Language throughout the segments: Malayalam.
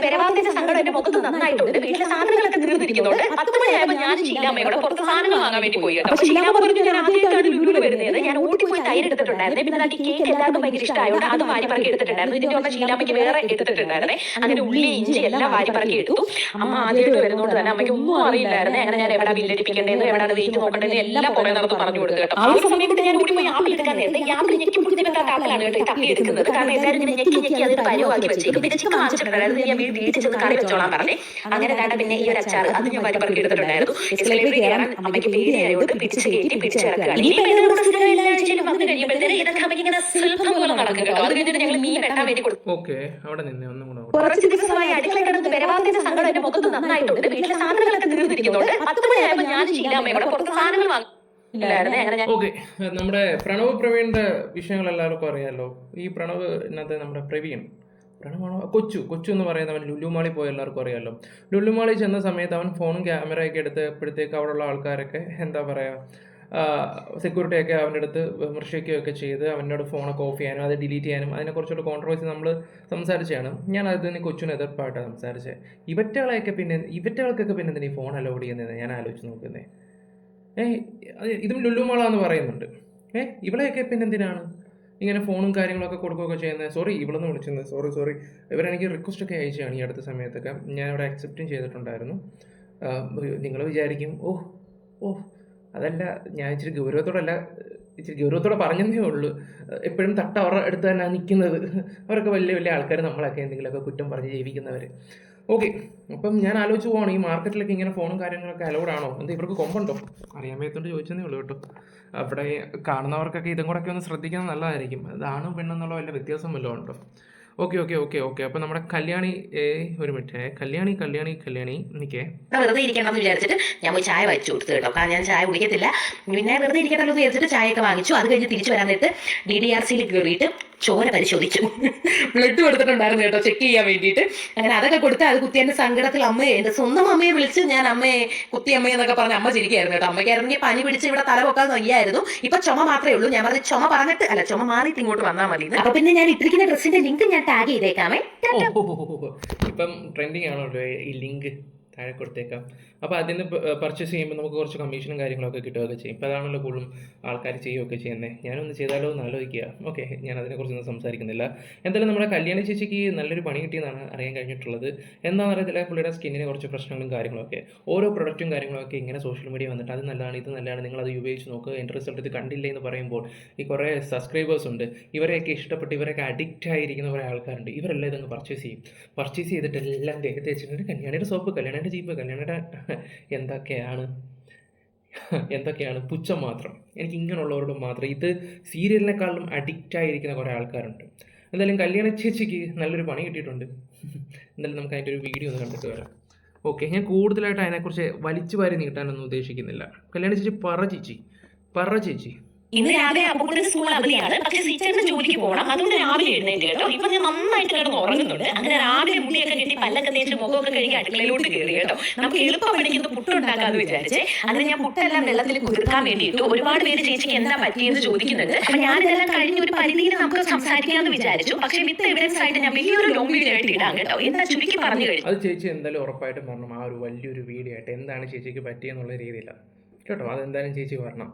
പെരവാത്തിന്റെ സങ്കടം എന്റെ മുഖത്ത് നന്നായിട്ടുണ്ട്. വീട്ടിലെ സാധനങ്ങളൊക്കെ തീർന്നിരിക്കുന്നുണ്ട്. 10 മണിയായപ്പോൾ ഞാൻ ശീലാമ്മയോടെ പുറത്ത് സാധനങ്ങൾ വാങ്ങാൻ വേണ്ടി പോയി കേട്ടോ. ശീലാമ്മ പറഞ്ഞു ഞാൻ ആദ്യമായിട്ടാണ് ലുലുവിൽ വരുന്നത്. ഞാൻ ഓടിപ്പോയി തൈര് എടുത്തിട്ടുണ്ടായിരുന്നു. പിന്നെ അതാക്കി കേക്ക് എല്ലാവർക്കും ഭയങ്കര ഇഷ്ടമായതുകൊണ്ട് അത് വാരിപ്പറക്കി എടുത്തിട്ടുണ്ടായിരുന്നു. ഇതിന്റെ ഒപ്പം ശീലാമ്മയ്ക്ക് വേറെ എടുത്തിട്ടുണ്ടായിരുന്നേ. അങ്ങനെ ഉള്ളി ഇഞ്ചി എല്ലാം വാരിപ്പറക്കി എടുത്തു. അമ്മ ആദ്യമായിട്ട് വരുന്നോണ്ട് തന്നെ അമ്മയ്ക്ക് ഒന്നും അറിയില്ലായിരുന്നു. അങ്ങനെ ഞാൻ എവിടെ ബില്ലടിപ്പിക്കേണ്ടതെന്ന് എവിടെയാണ് വെയിറ്റ് നോക്കേണ്ടതെന്ന് എല്ലാം പുറമെ നടന്ന് പറഞ്ഞു കൊടുത്തു കേട്ടോ. ആ സമയം കൊണ്ട് ഞാൻ ഓടിപ്പോയി ആപ്പിൾ എടുക്കാൻ നേരത്തെ ഈ ആപ്പിൾ ഞെക്കി പിടിച്ചിട്ട് ആപ്പിളാണ് കേട്ടോ തപ്പി എടുക്കുന്നത്. കാരണം എല്ലാവരും ഇങ്ങനെ ഞെക്കി അതിന് പരിവാക്കി വെച്ചേക്കും. പിന്നെ ചിക്കൻ വാങ്ങിച്ചിട്ടുണ്ടായിരുന്നു. ഞാൻ വീട്ടിൽ ചെന്ന് കറി വെച്ചോളാൻ പറഞ്ഞേ. അങ്ങനെ വേണ്ട പിന്നെ ഈ ഒരു അച്ചാർ അത് ഞാൻ വാരിപ്പറക്കി എടുത്തിട്ടുണ്ടായിരുന്നു. എസ്കലേറ്ററിൽ കയറാൻ അമ്മയ്ക്ക് പേടിയായോണ്ട് പിടിച്ച് കയറ്റി പിടിച്ചിറക്കുകയാണ്. വന്നു കഴിയുമ്പോഴത്തേന് ഇതൊക്കെ അമ്മയ്ക്ക് ഇങ്ങനെ സ്വല്പം പോലെ നടക്കും കേട്ടോ. അത് കഴിഞ്ഞിട്ട് ഞങ്ങൾ മീൻ വെട്ടാൻ വേണ്ടി കൊടുത്തു. കുറച്ച് ദിവസമായി അടുക്കള കിടന്ന് പെരവാത്തിന്റെ സങ്കടം എന്റെ മുഖത്ത് നന്നായിട്ടുണ്ട്. വീട്ടിലെ സാധനങ്ങളൊക്കെ തീർന്നിരിക്കുന്നുണ്ട്. 10 മണിയായപ്പോൾ ഞാൻ ശീലാമ്മയോടെ പുറത്ത് സാധനങ്ങൾ വാങ്ങി. ഓക്കെ, നമ്മുടെ പ്രണവ് പ്രവീണിന്റെ വിഷയങ്ങൾ എല്ലാവർക്കും അറിയാലോ. ഈ പ്രണവിനകത്ത് നമ്മുടെ പ്രണവാണോ കൊച്ചു എന്ന് പറയുന്നവൻ ലുലുമാളി പോയി എല്ലാവർക്കും അറിയാമല്ലോ. ലുലുമാളി ചെന്ന സമയത്ത് അവൻ ഫോണും ക്യാമറയൊക്കെ എടുത്തപ്പോഴത്തേക്ക് അവിടെയുള്ള ആൾക്കാരൊക്കെ എന്താ പറയുക, സെക്യൂരിറ്റിയൊക്കെ അവൻ്റെ അടുത്ത് വിമർശിക്കുകയൊക്കെ ചെയ്ത് അവനോട് ഫോണൊക്കെ ഓഫ് ചെയ്യാനും അത് ഡിലീറ്റ് ചെയ്യാനും അതിനെക്കുറിച്ചുള്ള കോൺട്രവേഴ്സി നമ്മൾ സംസാരിച്ചാണ്. ഞാൻ അതിൽ നിന്ന് കൊച്ചിന് എതിർപ്പായിട്ടാണ് സംസാരിച്ചത്. ഇവറ്റകൾക്കൊക്കെ പിന്നെ എന്തിനാ ഈ ഫോൺ അലോഡ് ചെയ്യുന്നത് ഞാൻ ആലോചിച്ച് നോക്കുന്നത്. ഇതും ലുലുമാളാന്ന് പറയുന്നുണ്ട്. ഇവളെയൊക്കെ പിന്നെ എന്തിനാണ് ഇങ്ങനെ ഫോണും കാര്യങ്ങളൊക്കെ കൊടുക്കുകയൊക്കെ ചെയ്യുന്നത്? സോറി, ഇവളൊന്നും വിളിച്ചത് സോറി. ഇവരെനിക്ക് റിക്വസ്റ്റൊക്കെ അയച്ചാണ് ഈ അടുത്ത സമയത്തൊക്കെ. ഞാനിവിടെ അക്സെപ്റ്റും ചെയ്തിട്ടുണ്ടായിരുന്നു. നിങ്ങൾ വിചാരിക്കും ഓ അതല്ല, ഞാൻ ഇച്ചിരി ഗൗരവത്തോടെ പറഞ്ഞതേ ഉള്ളൂ. എപ്പോഴും അവരുടെ അടുത്ത് തന്നെ നിൽക്കുന്നത്. അവരൊക്കെ വലിയ വലിയ ആൾക്കാർ, നമ്മളൊക്കെ എന്തെങ്കിലുമൊക്കെ കുറ്റം പറഞ്ഞ് ജീവിക്കുന്നവർ. ഓക്കെ, അപ്പം ഞാൻ ആലോചിച്ച് പോവാണ്, ഈ മാർക്കറ്റിലൊക്കെ ഇങ്ങനെ ഫോണും കാര്യങ്ങളൊക്കെ അലൗഡാണോ? എന്താ ഇവർക്ക് കൊമ്പുണ്ടോ? അറിയാൻ മേത്തോണ്ട് ചോദിച്ചതേ ഉള്ളൂ കേട്ടോ. അവിടെ കാണുന്നവർക്കൊക്കെ ഇതും കൂടെ ഒക്കെ ഒന്ന് ശ്രദ്ധിക്കുന്നത് നല്ലതായിരിക്കും. അതാണ് പെണ്ണെന്നുള്ള വല്ല വ്യത്യാസം വല്ലതും ഉണ്ടോ? ഓക്കെ. അപ്പൊ നമ്മുടെ കല്യാണി ഒരു മിനിറ്റ്, കല്യാണി നിക്കേ. വെറുതെ ഇരിക്കണമെന്ന് വിചാരിച്ചിട്ട് ഞാൻ പോയി ചായ വാങ്ങിച്ചു കൊടുത്തു കേട്ടോ. കാരണം ഞാൻ ചായ കുടിക്കത്തില്ല. പിന്നെ വെറുതെ ഇരിക്കണമെന്ന് വിചാരിച്ചിട്ട് ചായയൊക്കെ വാങ്ങിച്ചു. അത് കഴിഞ്ഞ് തിരിച്ചു വരാൻ നേരത്ത് DDRCയിൽ കയറിയിട്ട് ചോര പരിശോധിച്ചു. ബ്ലഡ് കൊടുത്തിട്ടുണ്ടായിരുന്നു കേട്ടോ, ചെക്ക് ചെയ്യാൻ വേണ്ടിയിട്ട്. അങ്ങനെ അതൊക്കെ കൊടുത്ത് അത് കുത്തിയതിന്റെ സങ്കടത്തിൽ എൻ്റെ സ്വന്തം അമ്മയെ വിളിച്ച് ഞാൻ അമ്മയെ കുത്തിയമ്മയെന്നൊക്കെ പറഞ്ഞ് അമ്മ ചിരിക്കുകയായിരുന്നു കേട്ടോ. അമ്മയ്ക്കായിരുന്നെങ്കിൽ പനി പിടിച്ച് ഇവിടെ തല പൊക്കാൻ വയ്യായിരുന്നു. ഇപ്പൊ ചുമ മാത്രമേ ഉള്ളൂ. ഞാൻ പറഞ്ഞ് ചുമ മാറിയിട്ട് ഇങ്ങോട്ട് വന്നാൽ മതി. അപ്പൊ പിന്നെ ഞാൻ ഇട്ടിരിക്കുന്ന ഡ്രസ്സിന്റെ ലിങ്ക് ഞാൻ ടാഗ് ചെയ്തേക്കാമേ. ഇപ്പം ട്രെൻഡിങ് ആണോ ഈ ലിങ്ക്? താഴെ കൊടുത്തേക്കാം. അപ്പോൾ അതിൽ നിന്ന് പർച്ചേസ് ചെയ്യുമ്പോൾ നമുക്ക് കുറച്ച് കമ്മീഷനും കാര്യങ്ങളൊക്കെ കിട്ടുകയൊക്കെ ചെയ്യും. ഇപ്പോൾ അതാണല്ലോ കൂടുതലും ആൾക്കാർ ചെയ്യുകയൊക്കെ ചെയ്യുന്നത്. ഞാനൊന്ന് ചെയ്താലോ എന്ന് ആലോചിക്കുക. ഓക്കെ, ഞാൻ അതിനെക്കുറിച്ചൊന്നും സംസാരിക്കുന്നില്ല. എന്തായാലും നമ്മുടെ കല്യാണി ചേച്ചിക്ക് നല്ലൊരു പണി കിട്ടിയെന്നാണ് അറിയാൻ കഴിഞ്ഞിട്ടുള്ളത്. എന്താണെന്ന് അറിയത്തില്ല, പുള്ളിയുടെ സ്കിന്നിന് കുറച്ച് പ്രശ്നങ്ങളും കാര്യങ്ങളൊക്കെ, ഓരോ പ്രൊഡക്റ്റും കാര്യങ്ങളൊക്കെ ഇങ്ങനെ സോഷ്യൽ മീഡിയ വന്നിട്ട് അത് നല്ലതാണ് ഇത് നല്ലതാണ് നിങ്ങളത് ഉപയോഗിച്ച് നോക്കുക, എൻ്റെ റിസൾട്ട് ഇത് കണ്ടില്ലേ എന്ന് പറയുമ്പോൾ ഈ കുറേ സബ്സ്ക്രൈബേഴ്സ് ഉണ്ട്, ഇവരെയൊക്കെ ഇഷ്ടപ്പെട്ട് ഇവരൊക്കെ അഡിക്റ്റ് ആയിരിക്കുന്ന കുറേ ആൾക്കാരുണ്ട്. ഇവരെല്ലാം ഇതങ്ങ് പർച്ചേസ് ചെയ്തിട്ട് എല്ലാം ദേഹത്ത് വെച്ചിട്ടുണ്ട്. കല്യാണിയുടെ സോപ്പ്, കല്യാണിയുടെ ജീപ്പ്, കല്യാണിയുടെ എന്തൊക്കെയാണ് പുച്ഛം മാത്രം. എനിക്ക് ഇങ്ങനെയുള്ളവരോട് മാത്രം. ഇത് സീരിയലിനെക്കാളും അഡിക്റ്റ് ആയിരിക്കുന്ന കുറേ ആൾക്കാരുണ്ട്. എന്തായാലും കല്യാണ ചേച്ചിക്ക് നല്ലൊരു പണി കിട്ടിയിട്ടുണ്ട്. എന്തായാലും നമുക്ക് അതിൻ്റെ ഒരു വീഡിയോ ഒന്ന് കണ്ടിട്ട് വരാം. ഓക്കെ, ഞാൻ കൂടുതലായിട്ട് അതിനെക്കുറിച്ച് വലിച്ചു വാരി നീട്ടാനൊന്നും ഉദ്ദേശിക്കുന്നില്ല. കല്യാണ ചേച്ചി പറ ചേച്ചി. ഇന്ന് രാവിലെ അപ്പൂട്ടന്റെ സ്കൂൾ അവധിയാണ്. പക്ഷെ ടീച്ചറിന് ജോലിക്ക് പോകണം. അതുകൊണ്ട് രാവിലെ എഴുന്നേറ്റ് കേട്ടോ. ഇപ്പൊ ഞാൻ നന്നായിട്ട് കിടന്ന് ഉറങ്ങുന്നുണ്ട്. അങ്ങനെ രാവിലെ മുടിയൊക്കെ കെട്ടി പല്ലൊക്കെ തേച്ച് മുഖമൊക്കെ കഴുകി അടുക്കളയിലോട്ട് കയറി കേട്ടോ. നമുക്ക് എളുപ്പം പഠിക്കുന്ന പുട്ടുണ്ടാക്കാന്ന് വിചാരിച്ചേ. അങ്ങനെ ഞാൻ പുട്ടെല്ലാം വെള്ളത്തിൽ കുതിർക്കാൻ വേണ്ടിയിട്ട് ഒരുപാട് പേര് ചേച്ചിക്ക് എന്താ പറ്റിയെന്ന് ചോദിക്കുന്നുണ്ട്. അപ്പൊ ഞാനിതെല്ലാം കഴിഞ്ഞ ഒരു പരിധിയിൽ നമുക്ക് സംസാരിക്കാമെന്ന് വിചാരിച്ചു. പക്ഷെ വിത്ത് എവിഡൻസ് ആയിട്ട് ഞാൻ വലിയൊരു ലോങ് വീഡിയോ ആയിട്ട് ഇടാം കേട്ടോ. എന്താ ചുരുക്കി പറഞ്ഞു കഴിഞ്ഞു. അത് ചേച്ചി എന്തായാലും ഉറപ്പായിട്ടും പറഞ്ഞു. ആ ഒരു വലിയൊരു വീഡിയോ ആയിട്ട് എന്താണ് ചേച്ചിക്ക് പറ്റിയെന്നുള്ള രീതിയിലാണ് കേട്ടോ. അതെന്തായാലും ചേച്ചി പറഞ്ഞു.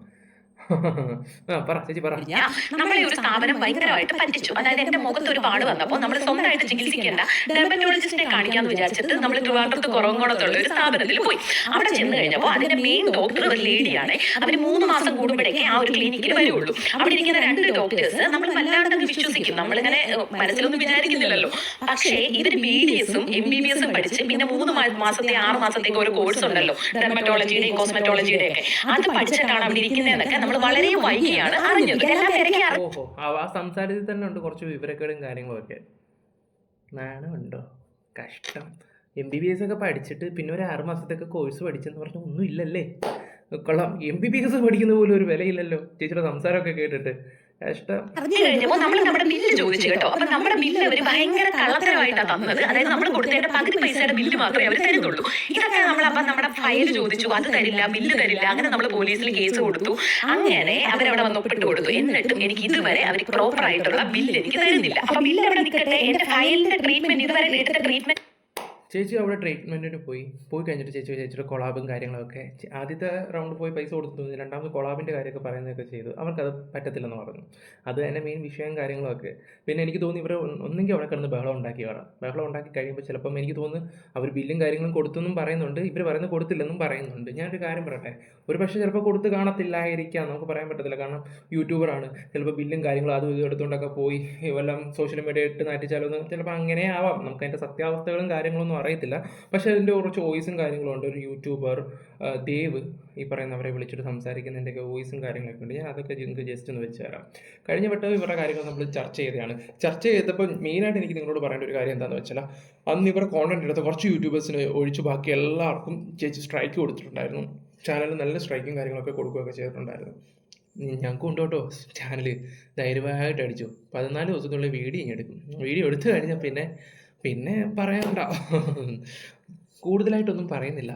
നമ്മളെ ഒരു സ്ഥാപനം ഭയങ്കരമായിട്ട് പറ്റിച്ചു. അതായത് എന്റെ മുഖത്ത് ഒരു പാട് വന്നപ്പോൾ നമ്മൾ സ്വന്തമായിട്ട് ചികിത്സിക്കേണ്ട ഡെർമറ്റോളജിസ്റ്റിനെ കാണിക്കാന്ന് വിചാരിച്ചിട്ട് നമ്മൾ ട്രിവാൻഡ്രത്ത് കുറവങ്കോടത്തുള്ള ഒരു സ്ഥാപനത്തിൽ പോയി. അവിടെ ചെന്ന് കഴിഞ്ഞപ്പോൾ അതിന്റെ മെയിൻ ഡോക്ടർ ഒരു ലേഡിയാണ്. അവർ 3 മാസം കൂടുമ്പോഴേക്കേ ആ ഒരു ക്ലിനിക്കിൽ വരുള്ളൂ. അവിടെ ഇരിക്കുന്ന 2 ഡോക്ടേഴ്സ് നമ്മൾ വല്ലാണ്ടങ്ങ് വിശ്വസിക്കും. നമ്മളിങ്ങനെ മനസ്സിലൊന്നും വിചാരിക്കുന്നില്ലല്ലോ. പക്ഷേ ഇവർ BDSഉം MBBSഉം പഠിച്ച് പിന്നെ 3 മാസത്തെ 6 മാസത്തേക്ക് ഒരു കോഴ്സ് ഉണ്ടല്ലോ, ഡെർമറ്റോളജിയുടെയും കോസ്മെറ്റോളജിയുടെ ഒക്കെ. അത് പഠിച്ചിട്ടാണ് അവിടെ ഇരിക്കുന്നതെന്നൊക്കെ നമ്മൾ വളരെ വൈകിയാണ് അറിഞ്ഞത്. ആ സംസാരത്തിൽ തന്നെ ഉണ്ട് കുറച്ച് വിവരക്കേടും കാര്യങ്ങളൊക്കെ. നാണമുണ്ടോ? കഷ്ടം. MBBS ഒക്കെ പഠിച്ചിട്ട് പിന്നെ ഒരു 6 മാസത്തേക്ക് കോഴ്സ് പഠിച്ചെന്ന് പറഞ്ഞാൽ ഒന്നും ഇല്ലല്ലേ? കൊള്ളാം. MBBS പഠിക്കുന്ന പോലും ഒരു വിലയില്ലല്ലോ ചേച്ചിയുടെ സംസാരമൊക്കെ കേട്ടിട്ട്. അറിഞ്ഞു കഴിഞ്ഞപ്പോൾ നമ്മൾ നമ്മുടെ ബില്ല് ചോദിച്ചു കേട്ടോ. അപ്പൊ നമ്മുടെ ബില്ല് അവർ ഭയങ്കര കള്ളത്തരമായിട്ടാണ് തന്നത്. അതായത് നമ്മൾ കൊടുത്തതിന്റെ പകുതി പൈസയുടെ ബില്ല് മാത്രമേ അവർ തരുന്നുള്ളൂ. ഇതൊക്കെ അപ്പം നമ്മുടെ ഫയൽ ചോദിച്ചു, അത് തരില്ല, ബില്ല് തരില്ല. അങ്ങനെ നമ്മൾ പോലീസിൽ കേസ് കൊടുത്തു. അങ്ങനെ അവരവിടെ വന്ന് ഒപ്പിട്ട് കൊടുത്തു. എന്നിട്ടും എനിക്ക് ഇതുവരെ അവർ പ്രോപ്പർ ആയിട്ടുള്ള ബില്ല് എനിക്ക് തരുന്നില്ല. അപ്പൊ ബില്ല് അവിടെ നിൽക്കട്ടെ, എന്റെ ഫയലിന്റെ ട്രീറ്റ്മെന്റ് ഇതുവരെ എടുത്ത ട്രീറ്റ്മെന്റ് ചേച്ചി അവിടെ ട്രീറ്റ്മെൻറ്റിന് പോയി കഴിഞ്ഞിട്ട് ചേച്ചിയുടെ കൊളാബും കാര്യങ്ങളൊക്കെ ആദ്യത്തെ റൗണ്ട് പോയി പൈസ കൊടുത്തു തോന്നി, രണ്ടാമത് കൊളാബിൻ്റെ കാര്യമൊക്കെ പറയുന്നതൊക്കെ ചെയ്തു. അവർക്കത് പറ്റത്തില്ലെന്ന് പറഞ്ഞു. അത് തന്നെ മെയിൻ വിഷയം കാര്യങ്ങളൊക്കെ. പിന്നെ എനിക്ക് തോന്നി ഇവർ ഒന്നെങ്കിൽ അവിടെ കിടന്ന് ബഹളം ഉണ്ടാക്കി കഴിയുമ്പോൾ ചിലപ്പം എനിക്ക് തോന്നുന്നു അവർ ബില്ലും കാര്യങ്ങളും കൊടുത്തെന്നും പറയുന്നുണ്ട്, ഇവർ പറയുന്നത് കൊടുത്തില്ലെന്നും പറയുന്നുണ്ട്. ഞാനൊരു കാര്യം പറയട്ടെ, ഒരു പക്ഷേ ചിലപ്പോൾ കൊടുത്ത് കാണത്തില്ലായിരിക്കാം, നമുക്ക് പറയാൻ പറ്റത്തില്ല. കാരണം യൂട്യൂബറാണ്, ചിലപ്പോൾ ബില്ലും കാര്യങ്ങളും അതും ഇതും എടുത്തുകൊണ്ടൊക്കെ പോയി വല്ലതും സോഷ്യൽ മീഡിയ ഇട്ട് നാറ്റിച്ചാലൊന്നും ചിലപ്പോൾ അങ്ങനെ ആവാം. നമുക്ക് അതിൻ്റെ സത്യാവസ്ഥകളും കാര്യങ്ങളൊന്നും അറിയത്തില്ല. പക്ഷേ അതിൻ്റെ കുറച്ച് വോയിസും കാര്യങ്ങളും ഉണ്ട്. ഒരു യൂട്യൂബർ ദേവ് ഈ പറയുന്നവരെ വിളിച്ചിട്ട് സംസാരിക്കുന്നതിൻ്റെയൊക്കെ വോയിസും കാര്യങ്ങളൊക്കെ ഉണ്ട്. ഞാൻ അതൊക്കെ നിങ്ങൾക്ക് ജസ്റ്റ് ഒന്ന് വെച്ച് തരാം. കഴിഞ്ഞ വട്ടം ഇവരുടെ കാര്യങ്ങൾ നമ്മൾ ചർച്ച ചെയ്തപ്പോൾ മെയിനായിട്ട് എനിക്ക് നിങ്ങളോട് പറയേണ്ട ഒരു കാര്യം എന്താണെന്ന് വെച്ചാൽ, അന്ന് ഇവരുടെ കോണ്ടന്റ് എടുത്ത കുറച്ച് യൂട്യൂബേഴ്സിന് ഒഴിച്ച് ബാക്കി എല്ലാവർക്കും ചേച്ചി സ്ട്രൈക്ക് കൊടുത്തിട്ടുണ്ടായിരുന്നു. ചാനലിൽ നല്ല സ്ട്രൈക്കും കാര്യങ്ങളൊക്കെ കൊടുക്കുകയൊക്കെ ചെയ്തിട്ടുണ്ടായിരുന്നു. ഞങ്ങൾക്ക് ഉണ്ട് കേട്ടോ ചാനൽ, ധൈര്യമായിട്ട് അടിച്ചു. 14 ദിവസത്തിനുള്ളിൽ വീഡിയോ എടുക്കും. വീഡിയോ എടുത്തു കഴിഞ്ഞാൽ പിന്നെ പറയണ്ട, കൂടുതലായിട്ടൊന്നും പറയുന്നില്ല.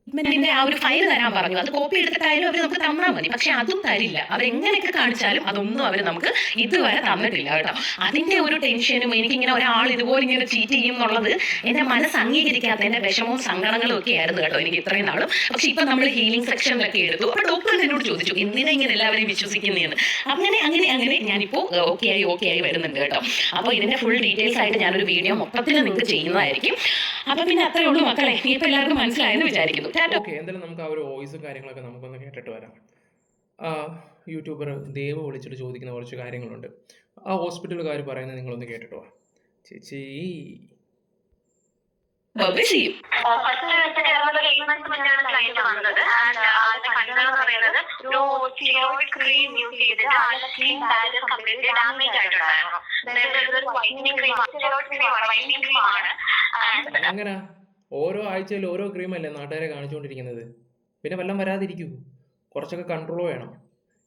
ഇതിന്റെ ആ ഒരു ഫയൽ തരാൻ പറഞ്ഞു. അത് കോപ്പി എടുത്തിട്ടായാലും അവർ നമുക്ക് തന്നാൽ മതി. പക്ഷെ അതും തരില്ല. അവരെങ്ങനെയൊക്കെ കാണിച്ചാലും അതൊന്നും അവർ നമുക്ക് ഇതുവരെ തന്നിട്ടില്ല കേട്ടോ. അതിന്റെ ഒരു ടെൻഷനും എനിക്കിങ്ങനെ ഒരാൾ ഇതുപോലെ ഇങ്ങനെ ചീറ്റ് ചെയ്യും എന്നുള്ളത് എന്റെ മനസ്സ് അംഗീകരിക്കാത്ത എന്റെ വിഷമവും സങ്കടങ്ങളും ഒക്കെ ആയിരുന്നു കേട്ടോ എനിക്ക് ഇത്രയും നാളും. പക്ഷെ ഇപ്പൊ നമ്മൾ ഹീലിംഗ് സെക്ഷനിലൊക്കെ എടുത്തു. അപ്പൊ ഡോക്ടർ എന്നോട് ചോദിച്ചു എന്തിനാ ഇങ്ങനെ എല്ലാവരെയും വിശ്വസിക്കുന്നതെന്ന്. അങ്ങനെ ഞാനിപ്പോ ഓക്കെ ആയി വരുന്നുണ്ട് കേട്ടോ. അപ്പൊ ഇതിന്റെ ഫുൾ ഡീറ്റെയിൽസ് ആയിട്ട് ഞാനൊരു വീഡിയോ മൊത്തത്തിൽ നിങ്ങൾക്ക് ചെയ്യുന്നതായിരിക്കും. അപ്പൊ പിന്നെ അത്രേ ഉള്ളൂ മക്കളെ. നീ ഇപ്പൊ എല്ലാവർക്കും മനസ്സിലായെന്ന് വിചാരിക്കുന്നു. ഓക്കെ, എന്തായാലും നമുക്ക് ആ ഒരു വോയിസും കാര്യങ്ങളൊക്കെ നമുക്കൊന്ന് കേട്ടിട്ട് വരാം. യൂട്യൂബർ ദേവ് വിളിച്ചിട്ട് ചോദിക്കുന്ന കുറച്ച് കാര്യങ്ങളുണ്ട്. ആ ഹോസ്പിറ്റലുകാർ പറയുന്നത് നിങ്ങളൊന്ന് കേട്ടിട്ട് വാ. ചേച്ചി അങ്ങനെ ഓരോ ആഴ്ചയിൽ ഓരോ ക്രീമല്ലേ നാട്ടുകാരെ കാണിച്ചുകൊണ്ടിരിക്കുന്നത്. പിന്നെ വല്ലതും വരാതിരിക്കൂ, കുറച്ചൊക്കെ കൺട്രോൾ വേണം.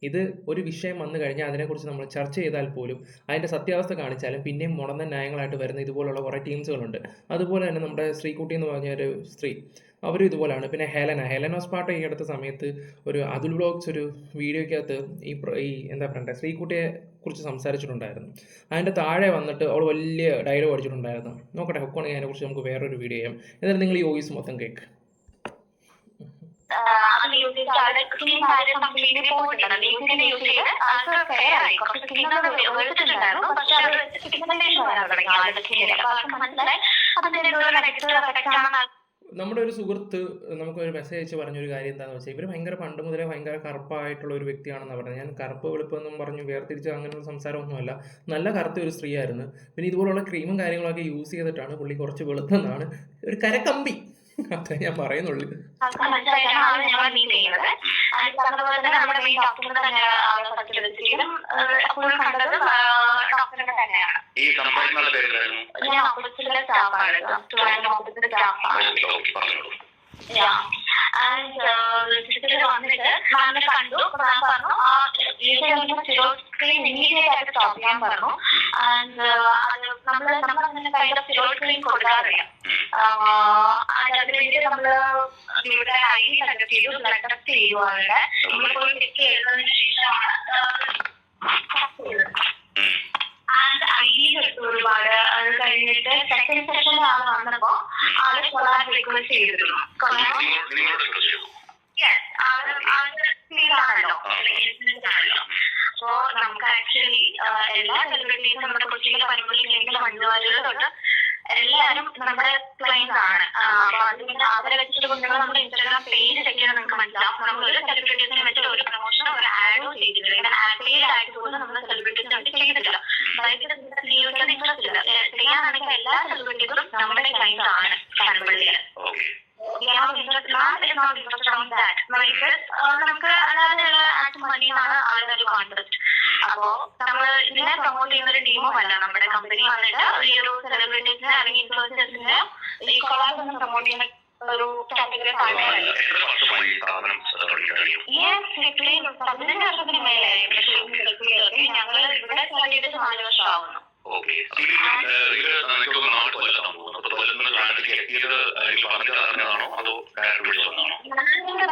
ഇത് ഒരു വിഷയം വന്നു കഴിഞ്ഞാൽ അതിനെക്കുറിച്ച് നമ്മൾ ചർച്ച ചെയ്താൽ പോലും അതിൻ്റെ സത്യാവസ്ഥ കാണിച്ചാലും പിന്നെയും മുടന്ന ന്യായങ്ങളായിട്ട് വരുന്ന ഇതുപോലുള്ള കുറേ ടീംസുകളുണ്ട്. അതുപോലെ തന്നെ നമ്മുടെ ശ്രീകുട്ടി എന്ന് പറഞ്ഞൊരു സ്ത്രീ, അവരും ഇതുപോലെയാണ്. പിന്നെ ഹെലൻ ഓസ്പാട്ട ഈ അടുത്ത സമയത്ത് ഒരു അതുൽ വ്ളോഗ്സ് ഒരു വീഡിയോയ്ക്കകത്ത് ഈ എന്താ പറയണ്ടേ ശ്രീകുട്ടിയെ കുറിച്ച് സംസാരിച്ചിട്ടുണ്ടായിരുന്നു. അതിൻ്റെ താഴെ വന്നിട്ട് അവൾ വലിയ ഡയലോഗ് അടിച്ചിട്ടുണ്ടായിരുന്നു. നോക്കട്ടെ, ഹൊക്കോണെങ്കിൽ അതിനെക്കുറിച്ച് നമുക്ക് വേറൊരു വീഡിയോ ചെയ്യാം. എന്നാലും നിങ്ങൾ ഈ വോയിസ് മൊത്തം കേൾക്ക്. നമ്മുടെ ഒരു സുഹൃത്ത് നമുക്കൊരു മെസ്സേജ് അയച്ച് പറഞ്ഞൊരു കാര്യം എന്താണെന്ന് വെച്ചാൽ, ഇവർ ഭയങ്കര പണ്ട് മുതലേ ഭയങ്കര കറുപ്പായിട്ടുള്ള ഒരു വ്യക്തിയാണെന്ന് പറഞ്ഞത്. ഞാൻ കറുപ്പ് വെളുപ്പെന്നും പറഞ്ഞു വേർതിരിച്ച് അങ്ങനെയുള്ള സംസാരമൊന്നുമല്ല. നല്ല കറുത്ത ഒരു സ്ത്രീയായിരുന്നു. പിന്നെ ഇതുപോലുള്ള ക്രീമും കാര്യങ്ങളൊക്കെ യൂസ് ചെയ്തിട്ടാണ് പുള്ളി കുറച്ച് വെളുത്തെന്നാണ് ഒരു കരക്കമ്പി, അത്രേ ഞാൻ പറയുന്നുള്ളൂ. വന്നിട്ട് മാമിനെ കണ്ടു. ഞാൻ പറഞ്ഞു ഇമ്മീഡിയറ്റ് ആയിട്ട് സ്റ്റോപ്പ് ചെയ്യാൻ പറഞ്ഞു. ആൻഡ് അത് നമ്മളങ്ങനെ കൈൻഡ് ഓഫ് സിറോയിഡ് ക്രീം കൊടുക്കാറില്ല. അതിന് വേണ്ടി നമ്മള് ഇവിടെ ഐ കണ്ടക്ട് ചെയ്തു, ബ്ലഡ് ടെസ്റ്റ് ചെയ്തു. അവരുടെ നമ്മളിപ്പോൾ ചെക്ക് ചെയ്തതിന് ശേഷമാണ് ആൻഡ് ഐ ഡി എടുത്തു ഒരുപാട്. അത് കഴിഞ്ഞിട്ട് സെക്കൻഡ് സെഷൻ ആള് വന്നപ്പോ ആള് കൊളാബ് റിക്വസ്റ്റ് ചെയ്തിരുന്നു. സോ നമുക്ക് ആക്ച്വലി എല്ലാ സെലിബ്രിറ്റീസും നമ്മുടെ കൊച്ചിയിലെ പനിപ്പള്ളി ക്ലിനിക്കിലെ മഞ്ജുവാരികൾ തൊട്ട് എല്ലാവരും നമ്മുടെ ക്ലൈൻസ് ആണ്. അപ്പൊ അതുകൊണ്ട് അവരെ വെച്ചിട്ട് കുട്ടികൾ നമ്മുടെ ഇൻസ്റ്റാഗ്രാം പേജ് ചെക്ക് ചെയ്താൽ നിങ്ങൾക്ക് മനസ്സിലാവും. നമ്മൾ ഒരു സെലിബ്രിറ്റീസിനെ വെച്ചിട്ട് ഒരു പ്രൊമോഷനോ ഒരു ആഡോ ചെയ്തിട്ടില്ല. ഇങ്ങനെ പെയ്ഡ് ആയിട്ട് പോലും നമ്മൾ സെലിബ്രിറ്റീസിനെ വെച്ച് ചെയ്തിട്ടില്ല. ജീവിതത്തിൽ ഇൻട്രസ്റ്റ് ഇല്ല. ചെയ്യാനാണെങ്കിൽ എല്ലാ സെലിബ്രിറ്റീസും നമ്മുടെ ക്ലൈൻസ് ആണ് പനിപ്പള്ളിയിൽ. നമുക്ക് അല്ലാതെയുള്ള ആക്ട് മതിയെന്നാണ് ആളുടെ ഒരു കോൺസെപ്റ്റ്. അപ്പോ നമ്മൾ ഇതിനെ പ്രൊമോട്ട് ചെയ്യുന്ന ഒരു ടീമും അല്ല. നമ്മുടെ കമ്പനി വന്നിട്ട് ഈ ഒരു സെലിബ്രിറ്റീസിനെ അല്ലെങ്കിൽ ഇൻഫ്ലുവൻസേഴ്സിനെ ഈ കൊളാബ് ഒന്ന് പ്രൊമോട്ട് ചെയ്യുന്ന ഒരു കാറ്റഗറി താഴെയല്ല. 15 വർഷത്തിന് മേലെയായി ഞങ്ങൾ ഇവിടെ കണ്ടിട്ട് 4 വർഷമാകുന്നു.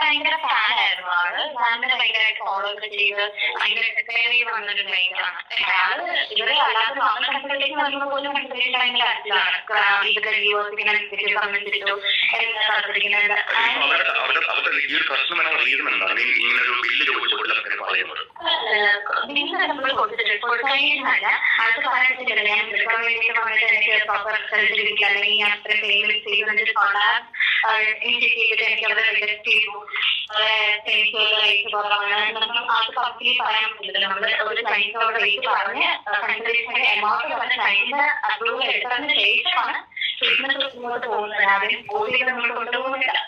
ഭയങ്കര ഫാനായിരുന്നു ആള്. ഞാനിനെ ഭയങ്കരമായിട്ട് ഫോളോ ഒക്കെ ചെയ്ത് ഭയങ്കര കെയർ ചെയ്ത് വന്നൊരു ക്ലൈന്റ് ആണ്. അയാള് ഇവരെ അല്ലാതെ നോർമൽ കൺസൾട്ടേഷൻ വരുമ്പോൾ പോലും കൺസൾട്ടേഷൻ ഭയങ്കര ആക്റ്റീവാണ്. ഇവരുടെ വ്യൂവേഴ്സിനെ സംബന്ധിച്ചിട്ടോ എന്താ താല്പര്യക്കുന്നത് നമ്മൾ കൊടുക്കാനില്ല. അത് പറഞ്ഞിട്ടില്ല, ഞാൻ എടുക്കാൻ വേണ്ടിയിട്ട് വന്നിട്ട് എനിക്ക് പ്രോപ്പർ റിസൾട്ട് കിട്ടില്ല, അല്ലെങ്കിൽ ഞാൻ അത്ര പേയ്മെന്റ് ചെയ്യുന്നതിന്റെ ഇനിഷ്യേറ്റീവ് എനിക്ക് അവിടെ റിജക്ട് ചെയ്തു, റേറ്റ് കുറവാണ് നമ്മൾ ആൾക്ക് പബ്ലിക്കലി പറയാൻ പറ്റില്ല. നമ്മൾ ഒരു ക്ലൈന്റിനോട് റേറ്റ് പറഞ്ഞ് കൺസൾട്ടേഷന്റെ എമൗണ്ട് പറഞ്ഞ് ക്ലൈന്റിന്റെ അപ്രൂവൽ എടുത്തതിന് ശേഷമാണ് ട്രീറ്റ്മെന്റ് മുന്നോട്ട് പോകുന്നത്. ആദ്യം ഓടിയിട്ട് നമ്മൾ കൊണ്ടുപോകുന്നില്ല.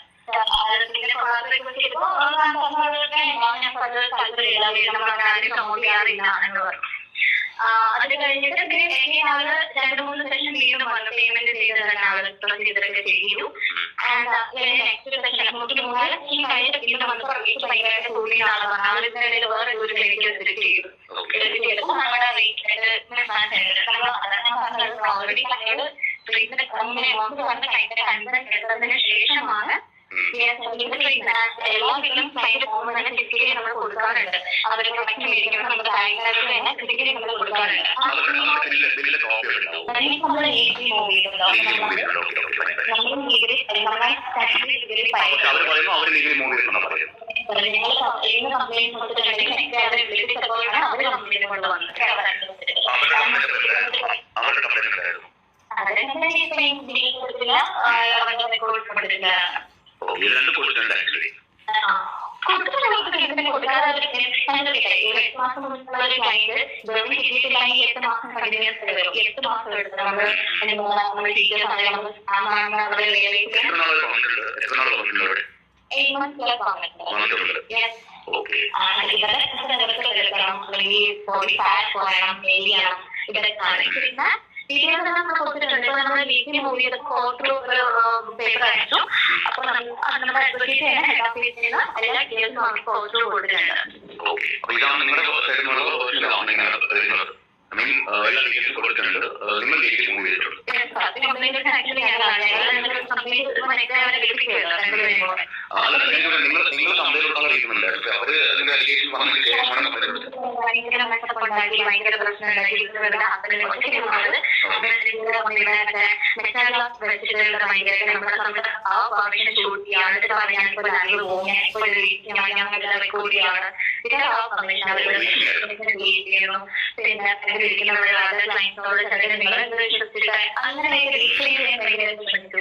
അത് കഴിഞ്ഞിട്ട് പിന്നെ ആള് 2-3 സെഷൻ വീണ്ടും വന്നു പേയ്മെന്റ് ചെയ്തതാണ് ആള് ചെയ്തൊക്കെ ചെയ്തു. നെക്സ്റ്റ് സെഷൻ ഈ കഴിഞ്ഞ വീണ്ടും വന്ന് ഭയങ്കരമായിട്ട് കൂടിയ ആളാണ്. ആളിന്റെ വേറെ ഒരു ക്ലിനിക്ക് എടുത്തിട്ട് ചെയ്തു. എടുത്തിട്ട് നമ്മുടെ ഓൾറെഡി ട്രീറ്റ്മെന്റ് എടുത്തതിന് ശേഷമാണ് എല്ലാ വീട്ടിലും ക്ലൈന്റ് പോകുമ്പോൾ തന്നെ ഫിസിക്കലി നമ്മൾ കൊടുക്കാറുണ്ട്. അവരെ പ്രൊഡക്റ്റ് മേടിക്കണം, നമ്മുടെ കാര്യങ്ങൾക്ക് തന്നെ ഫിസിക്കലി നമ്മൾ കൊടുക്കാറുണ്ട്. നമ്മൾ ഈസി മൂവ് ചെയ്തിട്ടുണ്ടോ നമ്മൾ ഡിഗ്രി നിങ്ങൾ കംപ്ലൈന്റ് കൊടുത്തിട്ടുണ്ടെങ്കിൽ നെക്സ്റ്റ് അവരെ വിളിച്ചപ്പോഴാണ് അവർ കംപ്ലൈന്റ് കൊണ്ട് വന്നത്. അവരെ കൊടുത്തില്ല, കൊടുത്തില്ല. മാസം മുൻപുള്ള ഒരു ക്ലൈന്റ് ഗവൺമെന്റ് കിട്ടിയിട്ടില്ലെങ്കിൽ 8 മാസം കണ്ടിന്യൂസ് വരും. 8 മാസം എടുത്ത് നമ്മൾ ടീച്ചേഴ്സ് ആണെങ്കിൽ അവരെ ഇവരെ എടുക്കണം, അല്ലെങ്കിൽ ബോഡി ഫാറ്റ് കുറയണം, മെയിൽ ചെയ്യണം, ഇതൊക്കെയാണ്. പിന്നെ ഡീറ്റെയിൽസ് നമ്മൾ കൊടുത്തിട്ടുണ്ട്. ഇപ്പൊ നമ്മൾ വീക്കിലി മൂവ് ചെയ്ത ഫോട്ടോ പേപ്പർ അയച്ചു. അപ്പൊ നമ്മുടെ അഡ്വക്കേറ്റ് തന്നെ ഹെഡ് ഓഫീസിൽ നിന്ന് എല്ലാ ഡീറ്റെയിൽസും നമുക്ക് ഫോട്ടോ കൊടുത്തിട്ടുണ്ട്. ഭയങ്കര മെച്ചപ്പ് ഉണ്ടാക്കി, ഭയങ്കര പ്രശ്നം ഉണ്ടാക്കി, ഭയങ്കര നമ്മുടെ ആ കോർഡിനേഷൻ ഷൂട്ട് ചെയ്യാണ്. എന്നിട്ട് പറയാനിപ്പോ ബാംഗ്ലൂർ പോകും, ഞാനിപ്പോ ഞങ്ങളെല്ലാം റെക്കോർഡ് ചെയ്യാണ്. പിന്നെ ആ കമ്മീഷൻ ചെയ്യുന്നു. പിന്നെ ഇരിക്കുന്നവരുടെ ക്ലൈൻസിനോട് നിങ്ങൾ വിശ്വസിച്ചിട്ട് അങ്ങനെ റീക്ലെയിം ചെയ്യാൻ ഭയങ്കര ശ്രമിച്ചു.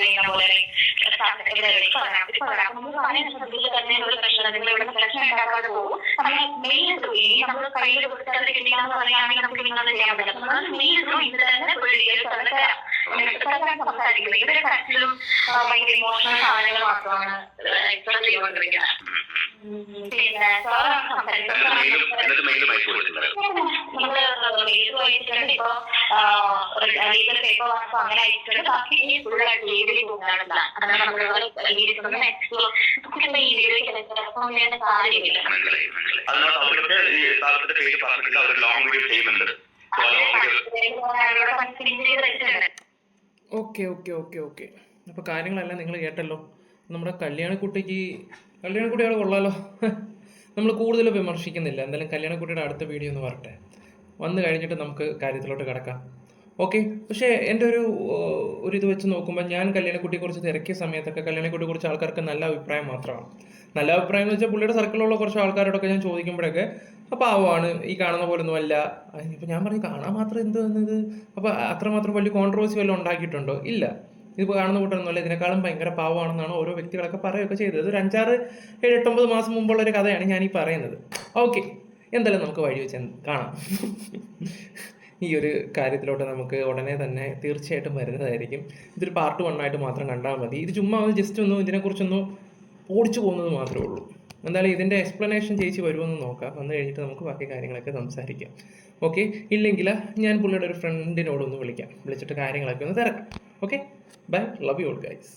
ചെയ്യുന്ന പോലെ പ്രശ്നം ഉണ്ടാക്കാതെ പോകും. മെയിൻ നമ്മൾ കയ്യിൽ കൊടുക്കാതെ കിട്ടിയാന്ന് പറയുകയാണെങ്കിൽ നമുക്ക് ഇങ്ങനെ ചെയ്യാൻ പറ്റില്ല. നമ്മൾ മെയിൻ ഇത് തന്നെ സംസാരിക്കുന്നത്. ഇവരെ കാര്യത്തിലും ഭയങ്കര ഇമോഷണൽ സാധനങ്ങൾ മാത്രമാണ് എക്സ്പ്രസ് ചെയ്തുകൊണ്ടിരിക്കുന്നത്. പിന്നെ നമ്മള് മെയിൽ വായിച്ചിട്ടുണ്ട്. ഇപ്പൊ ലീഗൽ പേപ്പർ വന്നപ്പോ അങ്ങനെ അയച്ചിട്ടുണ്ട്. ബാക്കി ഫുള്ളായിട്ട് ലീഗലി പോകുന്നതാണ് പ്ലാൻ. അതാണ് നമ്മൾ നെക്സ്റ്റ് ഈ വീഡിയോയ്ക്ക് കാര്യമില്ല. ഓക്കെ ഓക്കെ ഓക്കെ ഓക്കെ അപ്പോൾ കാര്യങ്ങളെല്ലാം നിങ്ങൾ കേട്ടല്ലോ. നമ്മുടെ കല്യാണക്കുട്ടി ആൾ കൊള്ളാലോ. നമ്മൾ കൂടുതൽ വിമർശിക്കുന്നില്ല. എന്തായാലും കല്യാണക്കുട്ടിയുടെ അടുത്ത വീഡിയോ ഒന്ന് വരട്ടെ, വന്നു കഴിഞ്ഞിട്ട് നമുക്ക് കാര്യത്തിലോട്ട് കിടക്കാം. ഓക്കെ. പക്ഷേ എൻ്റെ ഒരു ഇത് വെച്ച് നോക്കുമ്പോൾ ഞാൻ കല്യാണക്കുട്ടിയെക്കുറിച്ച് തിരക്കിയ സമയത്തൊക്കെ കല്യാണക്കുട്ടിയെക്കുറിച്ച് ആൾക്കാർക്ക് നല്ല അഭിപ്രായം മാത്രമാണ്. നല്ല അഭിപ്രായം എന്ന് വെച്ചാൽ പുള്ളിയുടെ സർക്കിളിലുള്ള കുറച്ച് ആൾക്കാരോടൊക്കെ ഞാൻ ചോദിക്കുമ്പോഴൊക്കെ പാവമാണ്, ഈ കാണുന്ന പോലൊന്നും അല്ല. ഇപ്പം ഞാൻ പറഞ്ഞു കാണാൻ മാത്രം എന്ത് വന്നത്, അപ്പോൾ അത്രമാത്രം വലിയ കോൺട്രവേഴ്സി വല്ലതും ഉണ്ടാക്കിയിട്ടുണ്ടോ? ഇല്ല. ഇതിപ്പോൾ കാണുന്ന കൂട്ടൊന്നുമല്ല, ഇതിനേക്കാളും ഭയങ്കര പാവമാണെന്നാണ് ഓരോ വ്യക്തികളൊക്കെ പറയുകയൊക്കെ ചെയ്തത്. ഒരു 5, 6, 7, 8, 9 മാസം മുമ്പുള്ളൊരു കഥയാണ് ഞാനീ പറയുന്നത്. ഓക്കെ, എന്തായാലും നമുക്ക് വഴി വെച്ച് കാണാം. ഈ ഒരു കാര്യത്തിലോട്ട് നമുക്ക് ഉടനെ തന്നെ തീർച്ചയായിട്ടും വരുന്നതായിരിക്കും. ഇതൊരു പാർട്ട് 1 ആയിട്ട് മാത്രം കണ്ടാൽ മതി. ഇത് ചുമ്മാ ജസ്റ്റ് ഒന്ന് ഇതിനെക്കുറിച്ചൊന്ന് ഓടിച്ചു പോകുന്നത് മാത്രമേ ഉള്ളൂ. എന്തായാലും ഇതിൻ്റെ എക്സ്പ്ലനേഷൻ ചേച്ചി വരുമെന്ന് നോക്കാം. വന്നു കഴിഞ്ഞിട്ട് നമുക്ക് ബാക്കി കാര്യങ്ങളൊക്കെ സംസാരിക്കാം. ഓക്കെ. ഇല്ലെങ്കിൽ ഞാൻ പുള്ളിയുടെ ഒരു ഫ്രണ്ടിനോടൊന്ന് വിളിച്ചിട്ട് കാര്യങ്ങളൊക്കെ ഒന്ന് തിരക്കാം. Okay, bye, love you all guys.